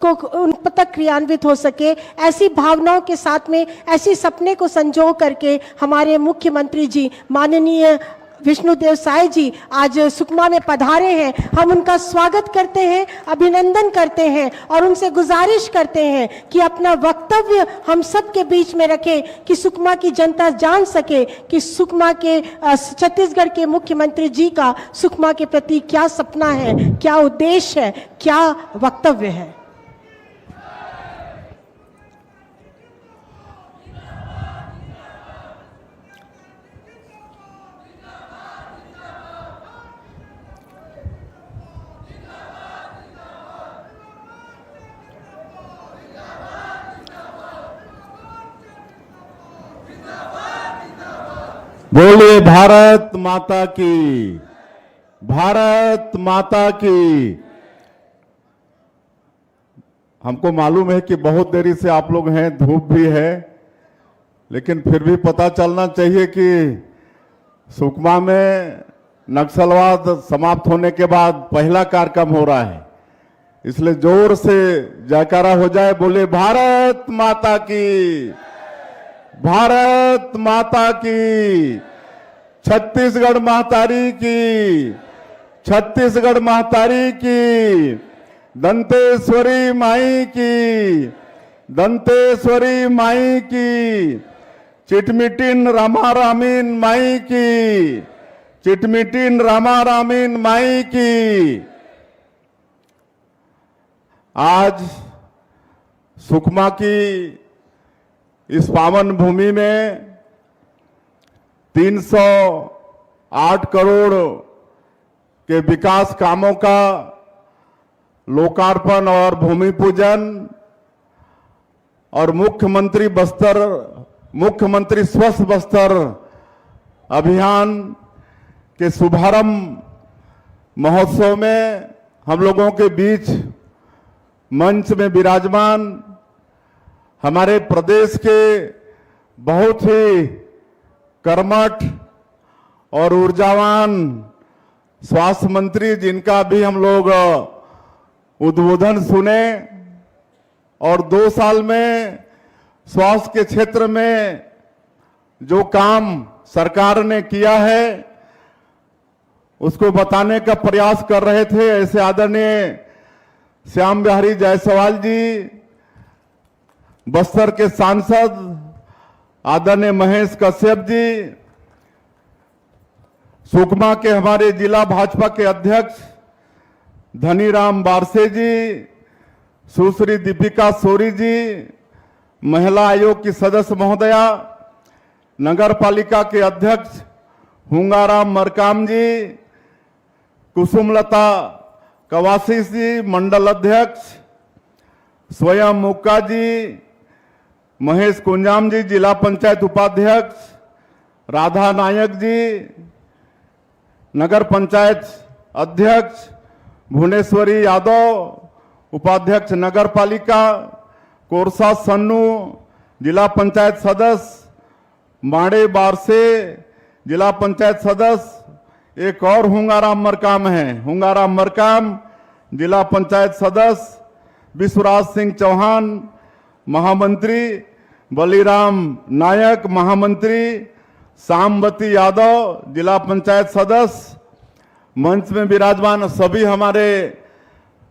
को उन तक क्रियान्वित हो सके, ऐसी भावनाओं के साथ में ऐसी सपने को संजो करके हमारे मुख्यमंत्री जी माननीय विष्णुदेव साय जी आज सुकमा में पधारे हैं। हम उनका स्वागत करते हैं, अभिनंदन करते हैं और उनसे गुजारिश करते हैं कि अपना वक्तव्य हम सब के बीच में रखें कि सुकमा की जनता जान सके कि सुकमा के छत्तीसगढ़ के मुख्यमंत्री जी का सुकमा के प्रति क्या सपना है, क्या उद्देश्य है, क्या वक्तव्य है। बोलिए भारत माता की, भारत माता की। हमको मालूम है कि बहुत देरी से आप लोग हैं, धूप भी है, लेकिन फिर भी पता चलना चाहिए कि सुकमा में नक्सलवाद समाप्त होने के बाद पहला कार्यक्रम हो रहा है, इसलिए जोर से जयकारा हो जाए। बोले भारत माता की, भारत माता की, छत्तीसगढ़ महतारी की, छत्तीसगढ़ महतारी की, दंतेश्वरी माई की, दंतेश्वरी माई की, चिटमिटिन रामा रामीन माई की, चिटमिटिन रामा रामीन माई की। आज सुकमा की इस पावन भूमि में 308 करोड़ के विकास कामों का लोकार्पण और भूमि पूजन और मुख्यमंत्री स्वस्थ बस्तर अभियान के शुभारंभ महोत्सव में हम लोगों के बीच मंच में विराजमान हमारे प्रदेश के बहुत ही कर्मठ और ऊर्जावान स्वास्थ्य मंत्री, जिनका भी हम लोग उद्बोधन सुने और 2 साल में स्वास्थ्य के क्षेत्र में जो काम सरकार ने किया है उसको बताने का प्रयास कर रहे थे। ऐसे आदरणीय श्याम बिहारी जायसवाल जी, बस्तर के सांसद आदरणीय महेश कश्यप जी, सुकमा के हमारे जिला भाजपा के अध्यक्ष धनीराम बारसे जी, सुश्री दीपिका सोरी जी, महिला आयोग की सदस्य महोदया, नगर पालिका के अध्यक्ष हुंगाराम मरकाम जी, कुसुमलता कवासी जी, मंडल अध्यक्ष स्वयं मुक्का जी, महेश कुंजाम जी, जिला पंचायत उपाध्यक्ष राधा नायक जी, नगर पंचायत अध्यक्ष भुवनेश्वरी यादव, उपाध्यक्ष नगर पालिका कोरसा सन्नू, जिला पंचायत सदस्य माड़े बारसे, जिला पंचायत सदस्य एक और हुंगाराम मरकाम है, हुंगाराम मरकाम, जिला पंचायत सदस्य विश्वराज सिंह चौहान, महामंत्री बलिराम नायक, महामंत्री सामवती यादव, जिला पंचायत सदस्य, मंच में विराजमान सभी हमारे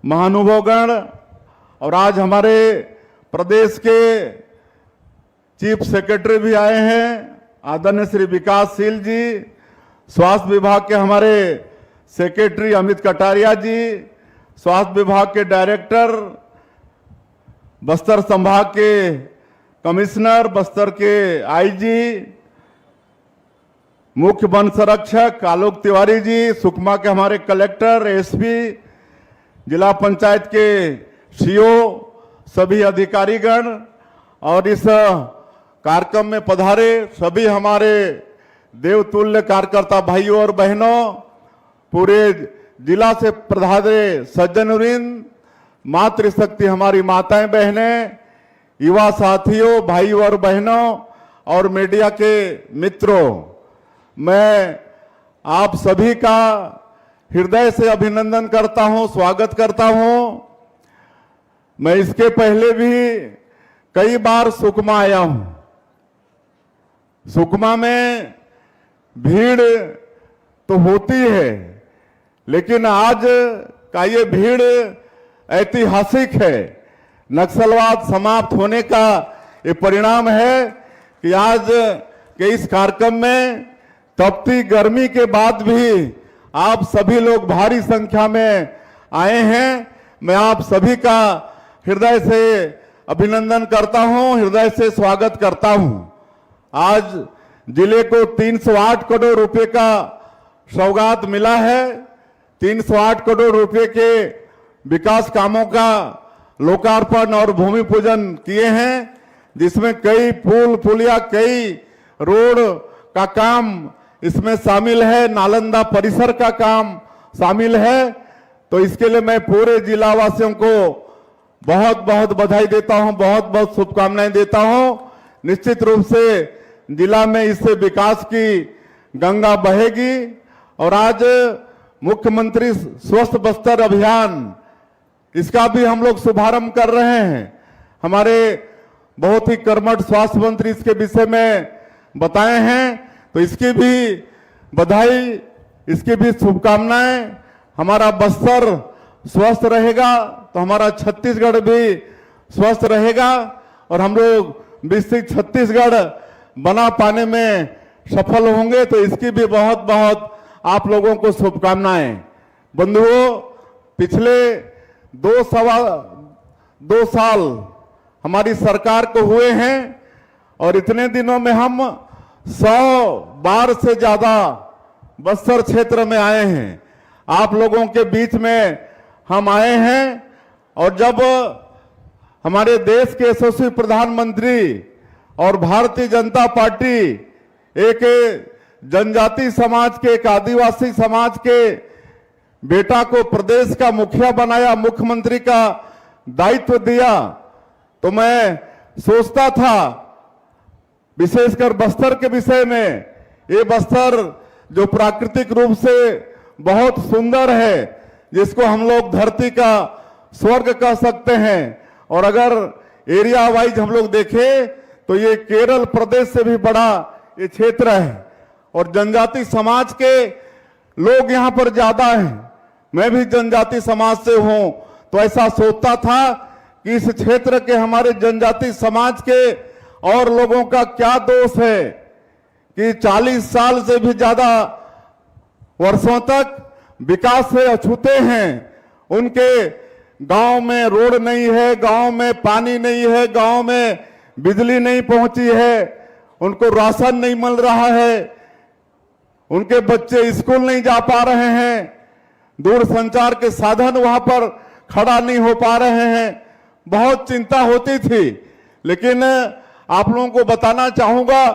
महानुभावगण और आज हमारे प्रदेश के चीफ सेक्रेटरी भी आए हैं, आदरणीय श्री विकासशील जी, स्वास्थ्य विभाग के हमारे सेक्रेटरी अमित कटारिया जी, स्वास्थ्य विभाग के डायरेक्टर, बस्तर संभाग के कमिश्नर, बस्तर के आईजी, मुख्य वन संरक्षक आलोक तिवारी जी, सुकमा के हमारे कलेक्टर, एसपी, जिला पंचायत के सीओ, सभी अधिकारीगण और इस कार्यक्रम में पधारे सभी हमारे देवतुल्य कार्यकर्ता भाइयों और बहनों, पूरे जिला से पधारे सज्जनवृंद, मातृशक्ति हमारी माताएं बहनें, युवा साथियों, भाइयों और बहनों और मीडिया के मित्रों, मैं आप सभी का हृदय से अभिनंदन करता हूं, स्वागत करता हूं। मैं इसके पहले भी कई बार सुकमा आया हूं। सुकमा में भीड़ तो होती है, लेकिन आज का ये भीड़ ऐतिहासिक है। नक्सलवाद समाप्त होने का ये परिणाम है कि आज के इस कार्यक्रम में तपती गर्मी के बाद भी आप सभी लोग भारी संख्या में आए हैं। मैं आप सभी का हृदय से अभिनंदन करता हूं, हृदय से स्वागत करता हूं। आज जिले को 308 करोड़ रुपए का सौगात मिला है। 308 करोड़ रुपए के विकास कामों का लोकार्पण और भूमि पूजन किए हैं, जिसमें कई पुल पुलिया, कई रोड का काम इसमें शामिल है, नालंदा परिसर का काम शामिल है। तो इसके लिए मैं पूरे जिला वासियों को बहुत बहुत बधाई देता हूं, बहुत बहुत शुभकामनाएं देता हूं। निश्चित रूप से जिला में इससे विकास की गंगा बहेगी। और आज मुख्यमंत्री स्वस्थ बस्तर अभियान, इसका भी हम लोग शुभारंभ कर रहे हैं। हमारे बहुत ही कर्मठ स्वास्थ्य मंत्री इसके विषय में बताए हैं, तो इसकी भी बधाई, इसकी भी शुभकामनाएं। हमारा बस्तर स्वस्थ रहेगा तो हमारा छत्तीसगढ़ भी स्वस्थ रहेगा और हम लोग विकसित छत्तीसगढ़ बना पाने में सफल होंगे। तो इसकी भी बहुत बहुत आप लोगों को शुभकामनाएं। बंधुओं, पिछले 2 साल हमारी सरकार को हुए हैं और इतने दिनों में हम 100 बार से ज्यादा बस्तर क्षेत्र में आए हैं। आप लोगों के बीच में हम आए हैं। और जब हमारे देश के यशस्वी प्रधानमंत्री और भारतीय जनता पार्टी एक जनजाति समाज के, एक आदिवासी समाज के बेटा को प्रदेश का मुखिया बनाया, मुख्यमंत्री का दायित्व दिया, तो मैं सोचता था विशेषकर बस्तर के विषय में। ये बस्तर जो प्राकृतिक रूप से बहुत सुंदर है, जिसको हम लोग धरती का स्वर्ग कह सकते हैं। और अगर एरिया वाइज हम लोग देखें तो ये केरल प्रदेश से भी बड़ा ये क्षेत्र है और जनजाति समाज के लोग यहाँ पर ज्यादा हैं। मैं भी जनजाति समाज से हूं, तो ऐसा सोचता था कि इस क्षेत्र के हमारे जनजाति समाज के और लोगों का क्या दोष है कि 40 साल से भी ज्यादा वर्षों तक विकास से अछूते हैं। उनके गांव में रोड नहीं है, गांव में पानी नहीं है, गांव में बिजली नहीं पहुंची है, उनको राशन नहीं मिल रहा है, उनके बच्चे स्कूल नहीं जा पा रहे हैं, दूर संचार के साधन वहां पर खड़ा नहीं हो पा रहे हैं। बहुत चिंता होती थी। लेकिन आप लोगों को बताना चाहूंगा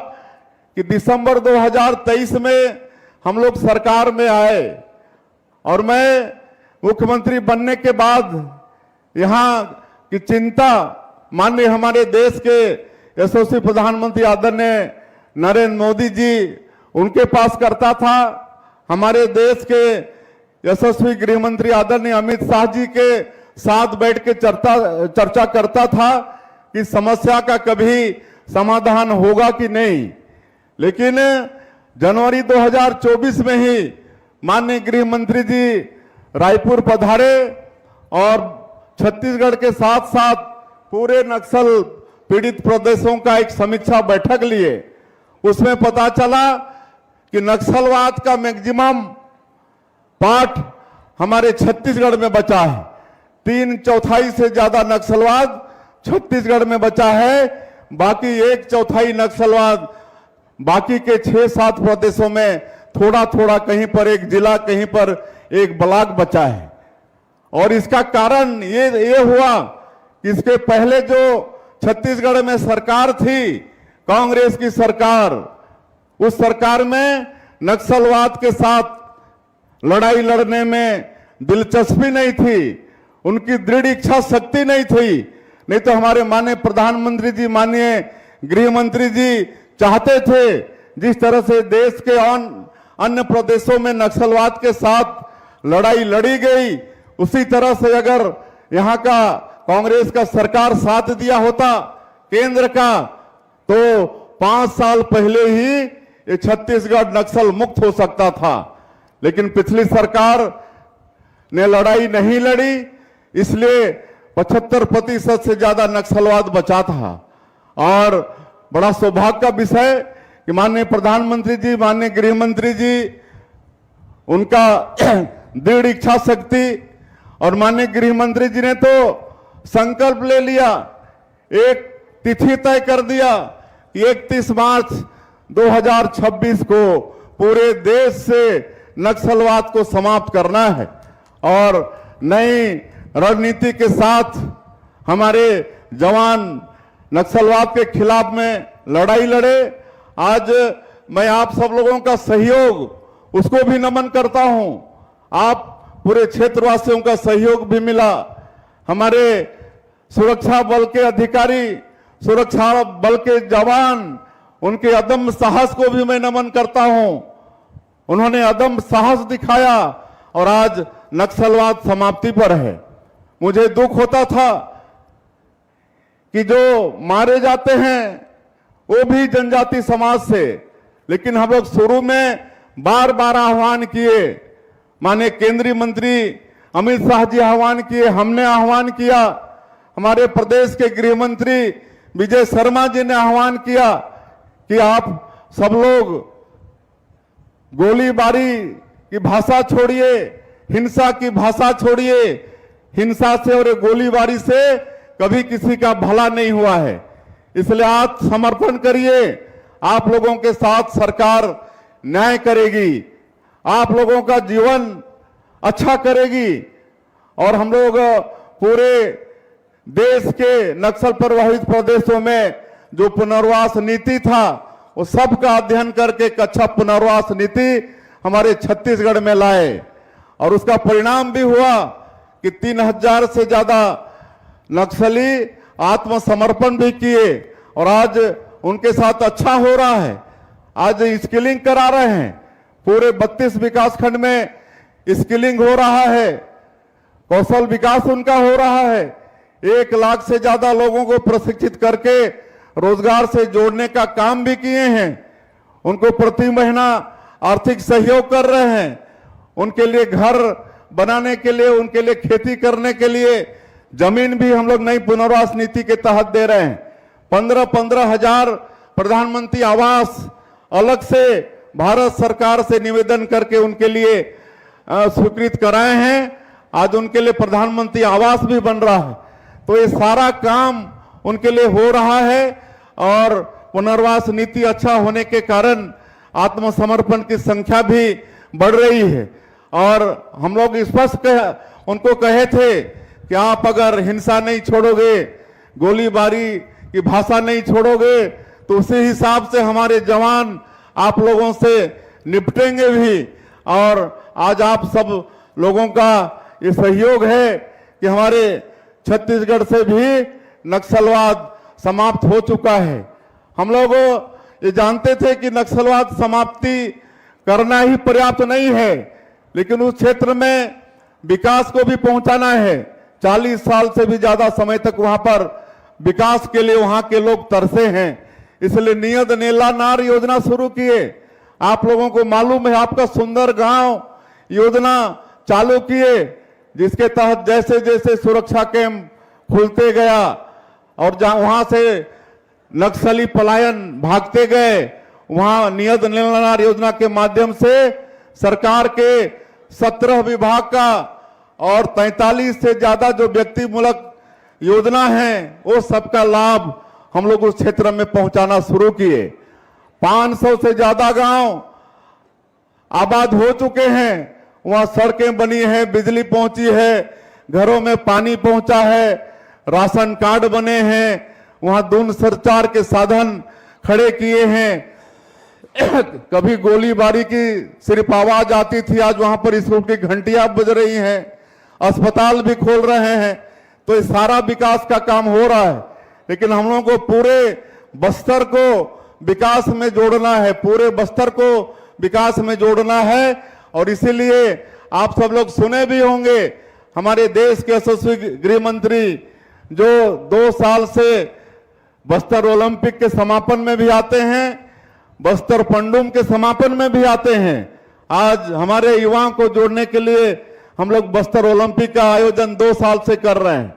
कि दिसंबर 2023 में हम लोग सरकार में आए और मैं मुख्यमंत्री बनने के बाद यहाँ की चिंता माननीय हमारे देश के यशस्वी प्रधानमंत्री आदरणीय नरेंद्र मोदी जी उनके पास करता था। हमारे देश के यशस्वी गृह मंत्री आदरणीय अमित शाह जी के साथ बैठ के चर्चा करता था कि समस्या का कभी समाधान होगा कि नहीं। लेकिन जनवरी 2024 में ही माननीय गृह मंत्री जी रायपुर पधारे और छत्तीसगढ़ के साथ साथ पूरे नक्सल पीड़ित प्रदेशों का एक समीक्षा बैठक लिए। उसमें पता चला कि नक्सलवाद का मैक्सिमम पार्ट हमारे छत्तीसगढ़ में बचा है। 3/4 से ज्यादा नक्सलवाद छत्तीसगढ़ में बचा है, बाकी 1/4 नक्सलवाद बाकी के 6-7 प्रदेशों में थोड़ा थोड़ा, कहीं पर एक जिला, कहीं पर एक ब्लॉक बचा है। और इसका कारण ये हुआ कि इसके पहले जो छत्तीसगढ़ में सरकार थी, कांग्रेस की सरकार, उस सरकार में नक्सलवाद के साथ लड़ाई लड़ने में दिलचस्पी नहीं थी, उनकी दृढ़ इच्छा शक्ति नहीं थी। नहीं तो हमारे माननीय प्रधानमंत्री जी, माननीय गृह मंत्री जी चाहते थे जिस तरह से देश के अन्य प्रदेशों में नक्सलवाद के साथ लड़ाई लड़ी गई, उसी तरह से अगर यहाँ का कांग्रेस का सरकार साथ दिया होता केंद्र का, तो 5 साल पहले ही ये छत्तीसगढ़ नक्सल मुक्त हो सकता था। लेकिन पिछली सरकार ने लड़ाई नहीं लड़ी, इसलिए 75% से ज्यादा नक्सलवाद बचा था। और बड़ा सौभाग्य का विषय कि माननीय प्रधानमंत्री जी, माननीय गृह मंत्री जी, उनका दृढ़ इच्छा शक्ति, और माननीय गृह मंत्री जी ने तो संकल्प ले लिया, एक तिथि तय कर दिया कि 31 मार्च 2026 को पूरे देश से नक्सलवाद को समाप्त करना है। और नई रणनीति के साथ हमारे जवान नक्सलवाद के खिलाफ में लड़ाई लड़े। आज मैं आप सब लोगों का सहयोग उसको भी नमन करता हूं। आप पूरे क्षेत्रवासियों का सहयोग भी मिला। हमारे सुरक्षा बल के अधिकारी, सुरक्षा बल के जवान, उनके अदम्य साहस को भी मैं नमन करता हूं। उन्होंने अदम्य साहस दिखाया और आज नक्सलवाद समाप्ति पर है। मुझे दुख होता था कि जो मारे जाते हैं वो भी जनजाति समाज से, लेकिन हम लोग शुरू में बार बार आह्वान किए, माननीय केंद्रीय मंत्री अमित शाह जी आह्वान किए, हमने आह्वान किया, हमारे प्रदेश के गृह मंत्री विजय शर्मा जी ने आह्वान किया कि आप सब लोग गोलीबारी की भाषा छोड़िए, हिंसा की भाषा छोड़िए। हिंसा से और गोलीबारी से कभी किसी का भला नहीं हुआ है, इसलिए आप समर्पण करिए। आप लोगों के साथ सरकार न्याय करेगी, आप लोगों का जीवन अच्छा करेगी। और हम लोग पूरे देश के नक्सल प्रभावित प्रदेशों में जो पुनर्वास नीति था, वो सब का अध्ययन करके एक अच्छा पुनर्वास नीति हमारे छत्तीसगढ़ में लाए। और उसका परिणाम भी हुआ कि 3000 से ज्यादा नक्सली आत्मसमर्पण भी किए और आज उनके साथ अच्छा हो रहा है। आज स्किलिंग करा रहे हैं, पूरे 32 विकास खंड में स्किलिंग हो रहा है, कौशल विकास उनका हो रहा है। 1 लाख से ज्यादा लोगों को प्रशिक्षित करके रोजगार से जोड़ने का काम भी किए हैं। उनको प्रति महीना आर्थिक सहयोग कर रहे हैं, उनके लिए घर बनाने के लिए, उनके लिए खेती करने के लिए जमीन भी हम लोग नई पुनर्वास नीति के तहत दे रहे हैं। 15-15 हजार प्रधानमंत्री आवास अलग से भारत सरकार से निवेदन करके उनके लिए स्वीकृत कराए हैं। आज उनके लिए प्रधानमंत्री आवास भी बन रहा है। तो ये सारा काम उनके लिए हो रहा है और पुनर्वास नीति अच्छा होने के कारण आत्मसमर्पण की संख्या भी बढ़ रही है। और हम लोग स्पष्ट उनको कहे थे कि आप अगर हिंसा नहीं छोड़ोगे, गोलीबारी की भाषा नहीं छोड़ोगे, तो उसी हिसाब से हमारे जवान आप लोगों से निपटेंगे भी। और आज आप सब लोगों का ये सहयोग है कि हमारे छत्तीसगढ़ से भी नक्सलवाद समाप्त हो चुका है। हम लोग ये जानते थे कि नक्सलवाद समाप्ति करना ही पर्याप्त नहीं है, लेकिन उस क्षेत्र में विकास को भी पहुंचाना है। 40 साल से भी ज्यादा समय तक वहां पर विकास के लिए वहां के लोग तरसे हैं, इसलिए नियत नेला नार योजना शुरू किए। आप लोगों को मालूम है, आपका सुंदर गांव योजना चालू किए, जिसके तहत जैसे जैसे सुरक्षा कैंप खुलते गया और जहां वहां से नक्सली पलायन भागते गए, वहां नियत नेला नार योजना के माध्यम से सरकार के 17 विभाग का और 43 से ज्यादा जो व्यक्तिमूलक योजना है, वो सबका लाभ हम लोग उस क्षेत्र में पहुंचाना शुरू किए। 500 से ज्यादा गांव आबाद हो चुके हैं, वहां सड़कें बनी है, बिजली पहुंची है, घरों में पानी पहुंचा है, राशन कार्ड बने हैं, वहां दूरसंचार के साधन खड़े किए हैं। कभी गोलीबारी की सिर्फ आवाज आती थी, आज वहां पर स्कूल की घंटियां बज रही हैं, अस्पताल भी खोल रहे हैं। तो ये सारा विकास का काम हो रहा है, लेकिन हम लोगों को पूरे बस्तर को विकास में जोड़ना है, पूरे बस्तर को विकास में जोड़ना है। और इसीलिए आप सब लोग सुने भी होंगे, हमारे देश के यशस्वी गृह मंत्री जो 2 साल से बस्तर ओलंपिक के समापन में भी आते हैं, बस्तर पंडुम के समापन में भी आते हैं। आज हमारे युवाओं को जोड़ने के लिए हम लोग बस्तर ओलंपिक का आयोजन 2 साल से कर रहे हैं।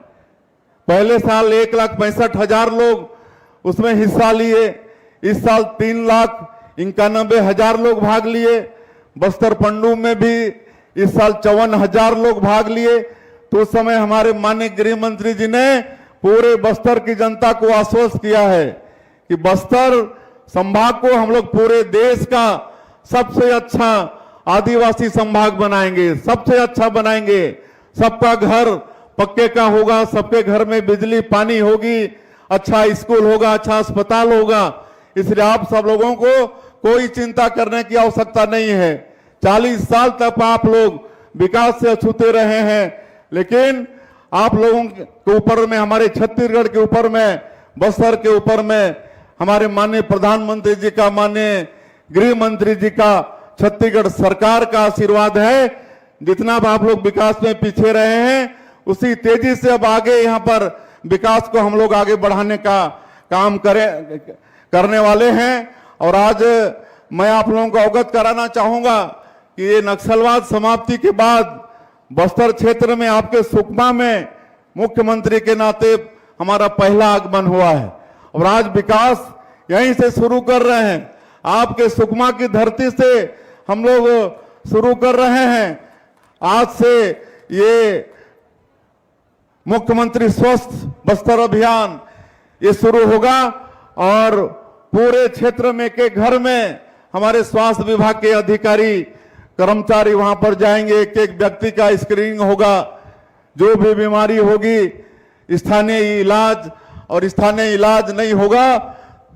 पहले साल 1,65,000 लोग उसमें हिस्सा लिए, इस साल 3,91,000 लोग भाग लिए। बस्तर पंडुम में भी इस साल 54,000 लोग भाग लिए। तो उस समय हमारे माननीय गृह मंत्री जी ने पूरे बस्तर की जनता को आश्वस्त किया है कि बस्तर संभाग को हम लोग पूरे देश का सबसे अच्छा आदिवासी संभाग बनाएंगे, सबसे अच्छा बनाएंगे। सबका घर पक्के का होगा, सबके घर में बिजली पानी होगी, अच्छा स्कूल होगा, अच्छा अस्पताल होगा। इसलिए आप सब लोगों को कोई चिंता करने की आवश्यकता नहीं है। 40 साल तक आप लोग विकास से अछूते रहे हैं, लेकिन आप लोगों के ऊपर में, हमारे छत्तीसगढ़ के ऊपर में, बस्तर के ऊपर में हमारे माननीय प्रधानमंत्री जी का, माननीय गृह मंत्री जी का, छत्तीसगढ़ सरकार का आशीर्वाद है। जितना भी आप लोग विकास में पीछे रहे हैं, उसी तेजी से अब आगे यहाँ पर विकास को हम लोग आगे बढ़ाने का काम करने वाले हैं। और आज मैं आप लोगों को अवगत कराना चाहूंगा कि ये नक्सलवाद समाप्ति के बाद बस्तर क्षेत्र में आपके सुकमा में मुख्यमंत्री के नाते हमारा पहला आगमन हुआ है और आज विकास यहीं से शुरू कर रहे हैं। आपके सुकमा की धरती से हम लोग शुरू कर रहे हैं। आज से ये मुख्यमंत्री स्वस्थ बस्तर अभियान ये शुरू होगा और पूरे क्षेत्र में के घर में हमारे स्वास्थ्य विभाग के अधिकारी कर्मचारी वहां पर जाएंगे। एक एक व्यक्ति का स्क्रीनिंग होगा, जो भी बीमारी होगी स्थानीय इलाज, और स्थानीय इलाज नहीं होगा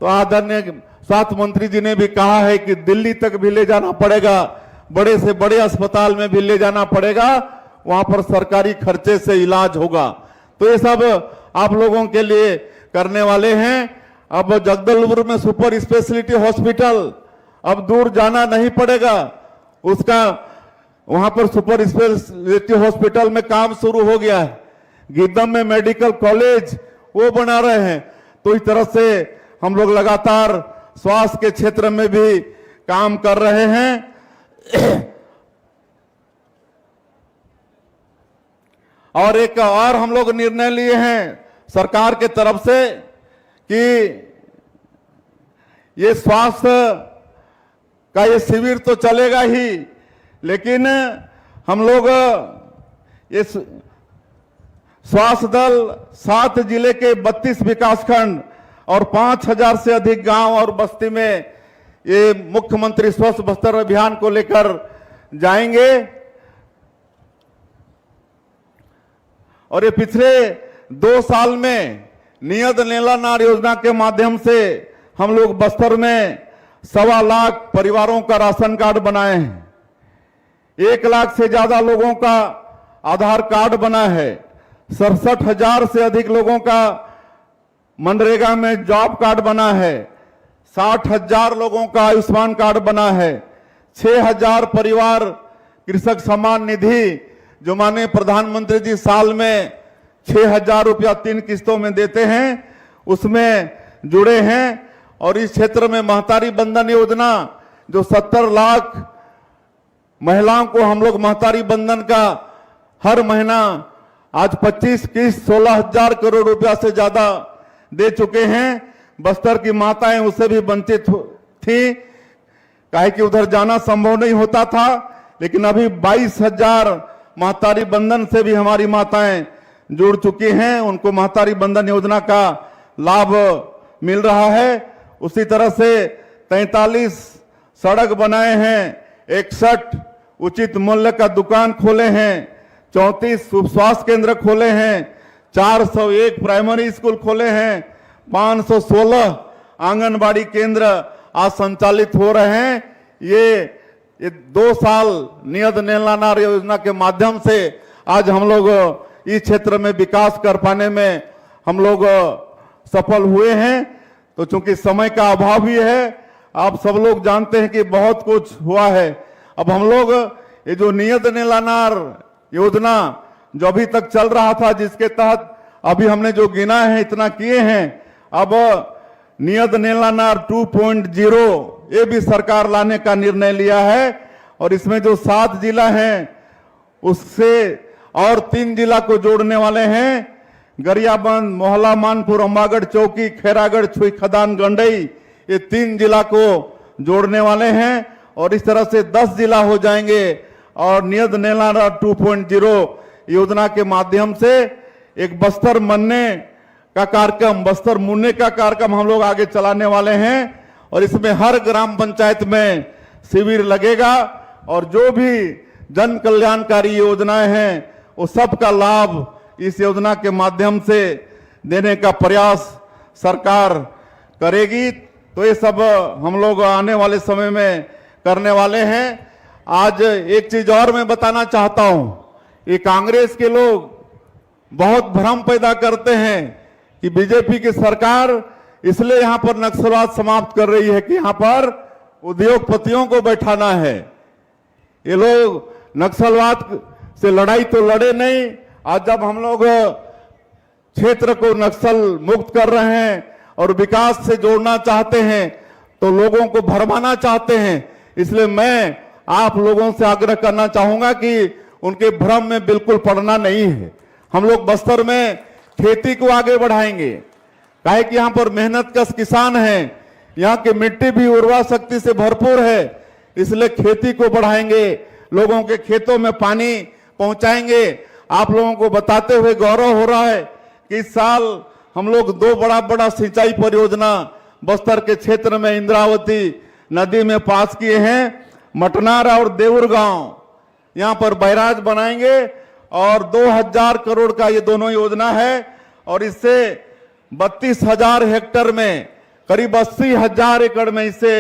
तो आदरणीय स्वास्थ्य मंत्री जी ने भी कहा है कि दिल्ली तक भी ले जाना पड़ेगा, बड़े से बड़े अस्पताल में भी ले जाना पड़ेगा, वहां पर सरकारी खर्चे से इलाज होगा। तो ये सब आप लोगों के लिए करने वाले हैं। अब जगदलपुर में सुपर स्पेशलिटी हॉस्पिटल अब दूर जाना नहीं पड़ेगा, उसका वहां पर सुपर स्पेशलिटी हॉस्पिटल में काम शुरू हो गया है। गिदम में मेडिकल कॉलेज वो बना रहे हैं। तो इस तरह से हम लोग लगातार स्वास्थ्य के क्षेत्र में भी काम कर रहे हैं। और एक और हम लोग निर्णय लिए हैं सरकार के तरफ से कि ये स्वास्थ्य का ये शिविर तो चलेगा ही, लेकिन हम लोग ये स्वास्थ्य दल 7 जिले के 32 विकासखंड और 5,000 से अधिक गांव और बस्ती में ये मुख्यमंत्री स्वस्थ बस्तर अभियान को लेकर जाएंगे। और ये पिछले 2 साल में नियत नीला नार योजना के माध्यम से हम लोग बस्तर में 1.25 लाख परिवारों का राशन कार्ड बनाए हैं। 1 लाख से ज्यादा लोगों का आधार कार्ड बना है। 67,000 से अधिक लोगों का मनरेगा में जॉब कार्ड बना है। 60,000 लोगों का आयुष्मान कार्ड बना है। 6,000 परिवार कृषक सम्मान निधि जो माननीय प्रधानमंत्री जी साल में 6,000 रुपया 3 किस्तों में देते हैं, उसमें जुड़े हैं। और इस क्षेत्र में महतारी बंधन योजना जो 70 लाख महिलाओं को हम लोग महतारी बंधन का हर महीना आज 25 किस्त 16,000 करोड़ रुपया से ज्यादा दे चुके हैं। बस्तर की माताएं उससे भी वंचित थी, काहे कि उधर जाना संभव नहीं होता था, लेकिन अभी 22,000 महतारी बंधन से भी हमारी माताएं जुड़ चुकी हैं। उनको महतारी बंधन योजना का लाभ मिल रहा है। उसी तरह से 43 सड़क बनाए हैं, 61 उचित मूल्य का दुकान खोले हैं, 34 स्वास्थ्य केंद्र खोले हैं, 401 प्राइमरी स्कूल खोले हैं, 516 आंगनबाड़ी केंद्र आज संचालित हो रहे हैं। ये 2 साल नियत नीला नार योजना के माध्यम से आज हम लोग इस क्षेत्र में विकास कर पाने में हम लोग सफल हुए हैं। तो चूंकि समय का अभाव भी है, आप सब लोग जानते हैं कि बहुत कुछ हुआ है। अब हम लोग ये जो नियत नीला नार योजना जो अभी तक चल रहा था, जिसके तहत अभी हमने जो गिना है इतना किए हैं। अब नियत नेलानार 2.0 ये भी सरकार लाने का निर्णय लिया है और इसमें जो 7 जिला हैं उससे और 3 जिला को जोड़ने वाले हैं। गरियाबंद, मोहला, मानपुर, अम्बागढ़, चौकी, खैरागढ़, छुई खदान, गंडई, ये 3 जिला को जोड़ने वाले हैं और इस तरह से 10 जिला हो जाएंगे। और नियत नेलानार 2.0 योजना के माध्यम से एक बस्तर मनने का कार्यक्रम, बस्तर मुन्ने का कार्यक्रम हम लोग आगे चलाने वाले हैं और इसमें हर ग्राम पंचायत में शिविर लगेगा और जो भी जन कल्याणकारी योजनाएं हैं वो सबका लाभ इस योजना के माध्यम से देने का प्रयास सरकार करेगी। तो ये सब हम लोग आने वाले समय में करने वाले हैं। आज एक चीज और मैं बताना चाहता हूं, ये कांग्रेस के लोग बहुत भ्रम पैदा करते हैं कि बीजेपी की सरकार इसलिए यहां पर नक्सलवाद समाप्त कर रही है कि यहां पर उद्योगपतियों को बैठाना है। ये लोग नक्सलवाद से लड़ाई तो लड़े नहीं। आज जब हम लोग क्षेत्र को नक्सल मुक्त कर रहे हैं और विकास से जोड़ना चाहते हैं तो लोगों को भरमाना चाहते हैं। इसलिए मैं आप लोगों से आग्रह करना चाहूंगा कि उनके भ्रम में बिल्कुल पड़ना नहीं है। हम लोग बस्तर में खेती को आगे बढ़ाएंगे, काहे कि यहाँ पर मेहनतकश किसान हैं, यहाँ की मिट्टी भी उर्वरा शक्ति से भरपूर है, इसलिए खेती को बढ़ाएंगे, लोगों के खेतों में पानी पहुंचाएंगे। आप लोगों को बताते हुए गौरव हो रहा है कि इस साल हम लोग 2 बड़ा सिंचाई परियोजना बस्तर के क्षेत्र में इंद्रावती नदी में पास किए हैं। मटनार और देउर गांव यहाँ पर बैराज बनाएंगे और 2000 करोड़ का ये दोनों योजना है और इससे 32,000 हेक्टेयर में करीब 80,000 एकड़ में इससे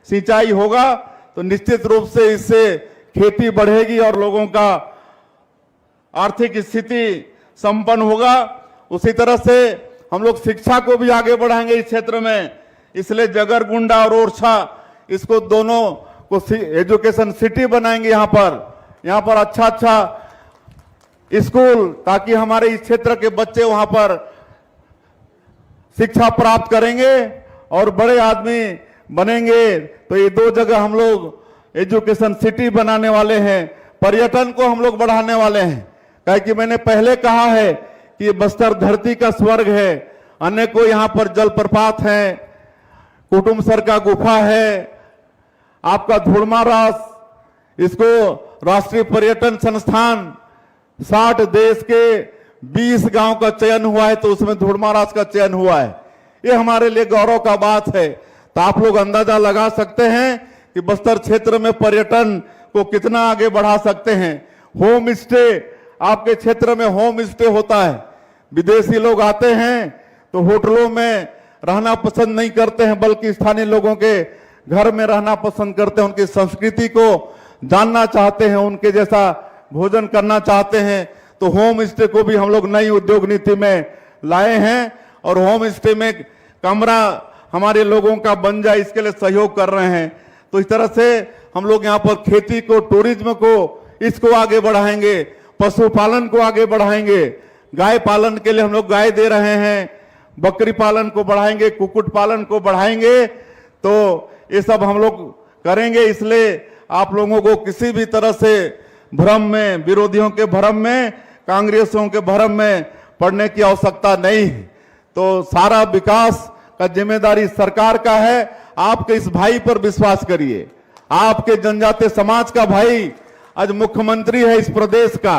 सिंचाई होगा। तो निश्चित रूप से इससे खेती बढ़ेगी और लोगों का आर्थिक स्थिति संपन्न होगा। उसी तरह से हम लोग शिक्षा को भी आगे बढ़ाएंगे इस क्षेत्र में, इसलिए जगरगुंडा और ओरछा इसको दोनों को एजुकेशन सिटी बनाएंगे। यहाँ पर अच्छा स्कूल, ताकि हमारे इस क्षेत्र के बच्चे वहां पर शिक्षा प्राप्त करेंगे और बड़े आदमी बनेंगे। तो ये 2 जगह हम लोग एजुकेशन सिटी बनाने वाले हैं। पर्यटन को हम लोग बढ़ाने वाले हैं, काहे कि मैंने पहले कहा है कि ये बस्तर धरती का स्वर्ग है। अनेकों यहाँ पर जलप्रपात हैं, कुटुमसर का गुफा है, आपका धुड़मारास, इसको राष्ट्रीय पर्यटन संस्थान 60 देश के 20 गांव का चयन हुआ है, तो उसमें धुड़मारास का चयन हुआ है। ये हमारे लिए गौरव का बात है। तो आप लोग अंदाजा लगा सकते हैं कि बस्तर क्षेत्र में पर्यटन को कितना आगे बढ़ा सकते हैं। होम स्टे, आपके क्षेत्र में होम स्टे होता है, विदेशी लोग आते हैं तो होटलों में रहना पसंद नहीं करते हैं, बल्कि स्थानीय लोगों के घर में रहना पसंद करते हैं, उनकी संस्कृति को जानना चाहते हैं, उनके जैसा भोजन करना चाहते हैं। तो होम स्टे को भी हम लोग नई उद्योग नीति में लाए हैं और होम स्टे में कमरा हमारे लोगों का बन जाए, इसके लिए सहयोग कर रहे हैं। तो इस तरह से हम लोग यहाँ पर खेती को, टूरिज्म को, इसको आगे बढ़ाएंगे, पशुपालन को आगे बढ़ाएंगे। गाय पालन के लिए हम लोग गाय दे रहे हैं, बकरी पालन को बढ़ाएंगे, कुक्कुट पालन को बढ़ाएंगे। तो ये सब हम लोग करेंगे। इसलिए आप लोगों को किसी भी तरह से भ्रम में, विरोधियों के भ्रम में, कांग्रेसियों के भ्रम में पड़ने की आवश्यकता नहीं है। तो सारा विकास का जिम्मेदारी सरकार का है। आपके इस भाई पर विश्वास करिए, आपके जनजातीय समाज का भाई आज मुख्यमंत्री है इस प्रदेश का,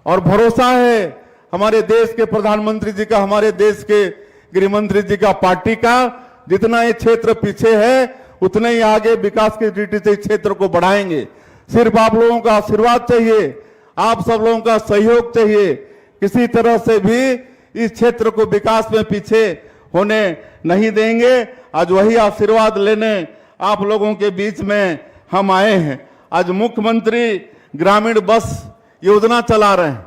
और भरोसा है हमारे देश के प्रधानमंत्री जी का, हमारे देश के गृह मंत्री जी का, पार्टी का। जितना ये क्षेत्र पीछे है उतने ही आगे विकास की दृष्टि से इस क्षेत्र को बढ़ाएंगे। सिर्फ आप लोगों का आशीर्वाद चाहिए, आप सब लोगों का सहयोग चाहिए। किसी तरह से भी इस क्षेत्र को विकास में पीछे होने नहीं देंगे। आज वही आशीर्वाद लेने आप लोगों के बीच में हम आए हैं। आज मुख्यमंत्री ग्रामीण बस योजना चला रहे हैं।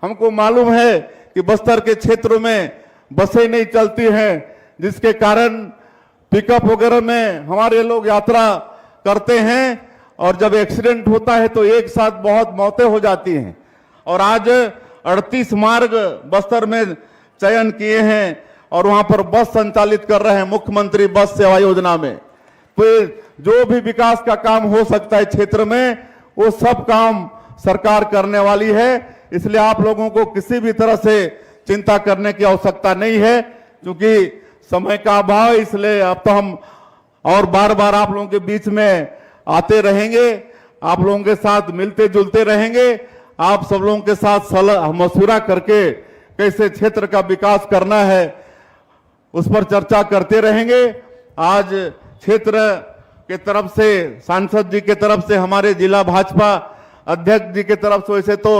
हमको मालूम है कि बस्तर के क्षेत्रों में बसें नहीं चलती हैं, जिसके कारण पिकअप वगैरह में हमारे लोग यात्रा करते हैं और जब एक्सीडेंट होता है तो एक साथ बहुत मौतें हो जाती हैं। और आज 38 मार्ग बस्तर में चयन किए हैं और वहां पर बस संचालित कर रहे हैं मुख्यमंत्री बस सेवा योजना में। फिर जो भी विकास का काम हो सकता है क्षेत्र में, वो सब काम सरकार करने वाली है। इसलिए आप लोगों को किसी भी तरह से चिंता करने की आवश्यकता नहीं है, क्योंकि समय का अभाव है। इसलिए अब तो हम और बार बार आप लोगों के बीच में आते रहेंगे, आप लोगों के साथ मिलते जुलते रहेंगे, आप सब लोगों के साथ सलाह मशवरा करके कैसे क्षेत्र का विकास करना है उस पर चर्चा करते रहेंगे। आज क्षेत्र के तरफ से, सांसद जी के तरफ से, हमारे जिला भाजपा अध्यक्ष जी के तरफ से वैसे तो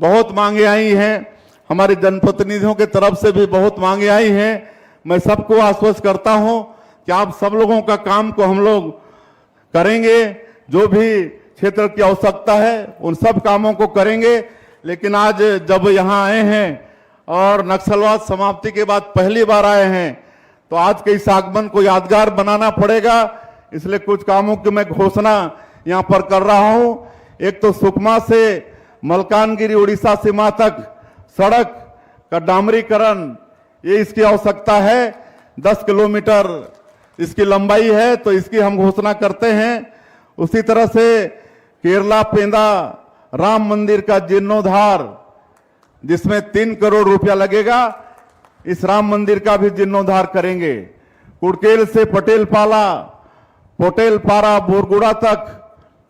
बहुत मांगे आई हैं, हमारे जनप्रतिनिधियों के तरफ से भी बहुत मांगे आई हैं। मैं सबको आश्वस्त करता हूं कि आप सब लोगों का काम को हम लोग करेंगे, जो भी क्षेत्र की आवश्यकता है उन सब कामों को करेंगे। लेकिन आज जब यहाँ आए हैं और नक्सलवाद समाप्ति के बाद पहली बार आए हैं, तो आज के इस आगमन को यादगार बनाना पड़ेगा। इसलिए कुछ कामों की मैं घोषणा यहाँ पर कर रहा हूँ। एक तो सुकमा से मलकानगिरी उड़ीसा सीमा तक सड़क का डामरीकरण, ये इसकी आवश्यकता है। 10 किलोमीटर इसकी लंबाई है, तो इसकी हम घोषणा करते हैं। उसी तरह से केरला पेंदा राम मंदिर का जीर्णोद्धार, जिसमें 3 करोड़ रुपया लगेगा, इस राम मंदिर का भी जीर्णोद्धार करेंगे। कुड़केल से पटेलपारा बोरगुड़ा तक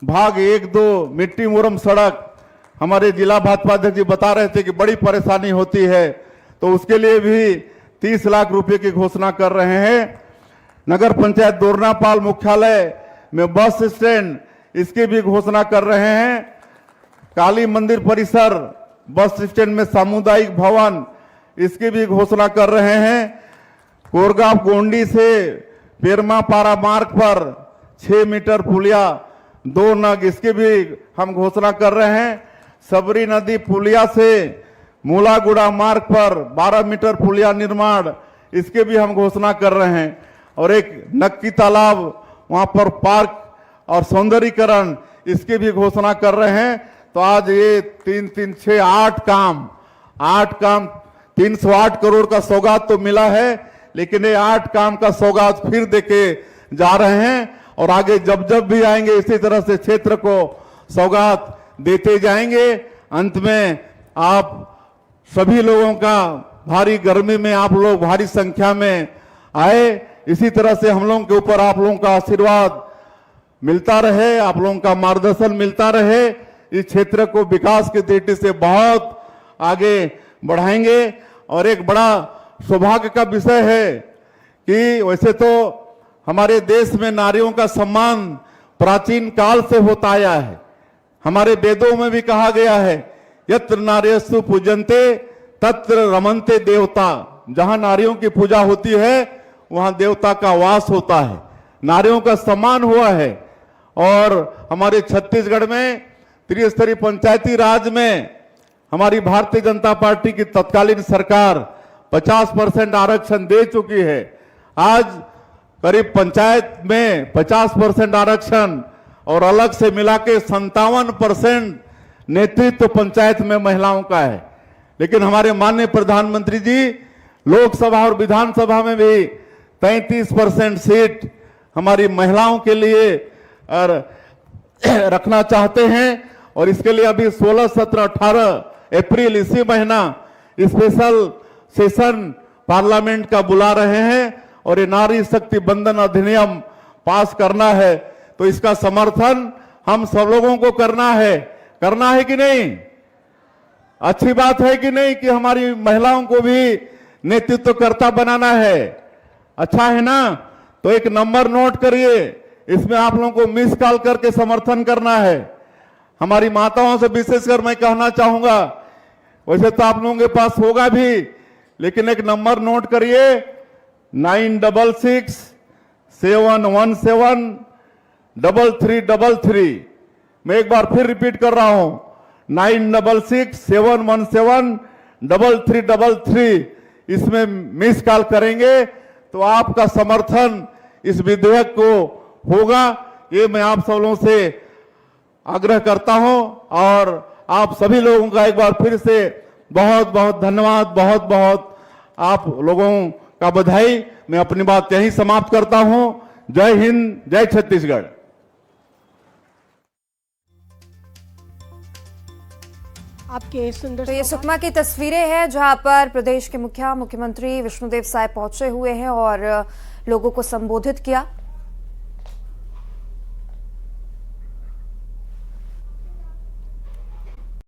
भाग 1-2 मिट्टी मुरम सड़क, हमारे जिला भाजपा अध्यक्ष जी बता रहे थे कि बड़ी परेशानी होती है, तो उसके लिए भी 30 लाख रुपए की घोषणा कर रहे हैं। नगर पंचायत दोरनापाल मुख्यालय में बस स्टैंड, इसकी भी घोषणा कर रहे हैं। काली मंदिर परिसर बस स्टैंड में सामुदायिक भवन, इसकी भी घोषणा कर रहे हैं। कोरगांव गोंडी से पेरमापारा मार्ग पर 6 मीटर पुलिया 2 नग, इसकी भी हम घोषणा कर रहे हैं। सबरी नदी पुलिया से मूलागुड़ा मार्ग पर 12 मीटर पुलिया निर्माण, इसके भी हम घोषणा कर रहे हैं। और एक नक्की तालाब, वहां पर पार्क और सौंदर्यीकरण, इसकी भी घोषणा कर रहे हैं। तो आज ये 3, 3, 6, 8 काम 308 करोड़ का सौगात तो मिला है, लेकिन ये 8 काम का सौगात फिर देके जा रहे हैं। और आगे जब जब भी आएंगे इसी तरह से क्षेत्र को सौगात देते जाएंगे। अंत में आप सभी लोगों का, भारी गर्मी में आप लोग भारी संख्या में आए, इसी तरह से हम लोगों के ऊपर आप लोगों का आशीर्वाद मिलता रहे, आप लोगों का मार्गदर्शन मिलता रहे। इस क्षेत्र को विकास की दृष्टि से बहुत आगे बढ़ाएंगे। और एक बड़ा सौभाग्य का विषय है कि वैसे तो हमारे देश में नारियों का सम्मान प्राचीन काल से होता आया है। हमारे वेदों में भी कहा गया है, यत्र नार्यस्तु पूजन्ते तत्र रमन्ते देवता। जहां नारियों की पूजा होती है वहां देवता का वास होता है, नारियों का सम्मान हुआ है। और हमारे छत्तीसगढ़ में त्रिस्तरीय पंचायती राज में हमारी भारतीय जनता पार्टी की तत्कालीन सरकार 50% आरक्षण दे चुकी है। आज करीब पंचायत में 50% आरक्षण और अलग से मिला के 57% नेतृत्व पंचायत में महिलाओं का है। लेकिन हमारे माननीय प्रधानमंत्री जी लोकसभा और विधानसभा में भी 33% सीट हमारी महिलाओं के लिए रखना चाहते हैं। और इसके लिए अभी 16, 17, 18 अप्रैल इसी महीना स्पेशल सेशन पार्लियामेंट का बुला रहे हैं और ये नारी शक्ति बंधन अधिनियम पास करना है। तो इसका समर्थन हम सब लोगों को करना है कि नहीं? अच्छी बात है कि नहीं कि हमारी महिलाओं को भी नेतृत्वकर्ता बनाना है? अच्छा है ना? तो एक नंबर नोट करिए, इसमें आप लोगों को मिस कॉल करके समर्थन करना है। हमारी माताओं से विशेषकर मैं कहना चाहूंगा, वैसे तो आप लोगों के पास होगा भी, लेकिन एक नंबर नोट करिए 966 717 3333। मैं एक बार फिर रिपीट कर रहा हूं 966 717 3333। इसमें मिस कॉल करेंगे तो आपका समर्थन इस विधेयक को होगा, ये मैं आप सब लोगों से आग्रह करता हूं। और आप सभी लोगों का एक बार फिर से बहुत बहुत धन्यवाद, बहुत बहुत आप लोगों का बधाई। मैं अपनी बात यहीं समाप्त करता हूं। जय हिंद, जय छत्तीसगढ़। आपके सुंदर तो ये सुकमा की तस्वीरें हैं जहां पर प्रदेश के मुख्यमंत्री विष्णुदेव साय पहुंचे हुए हैं और लोगों को संबोधित किया।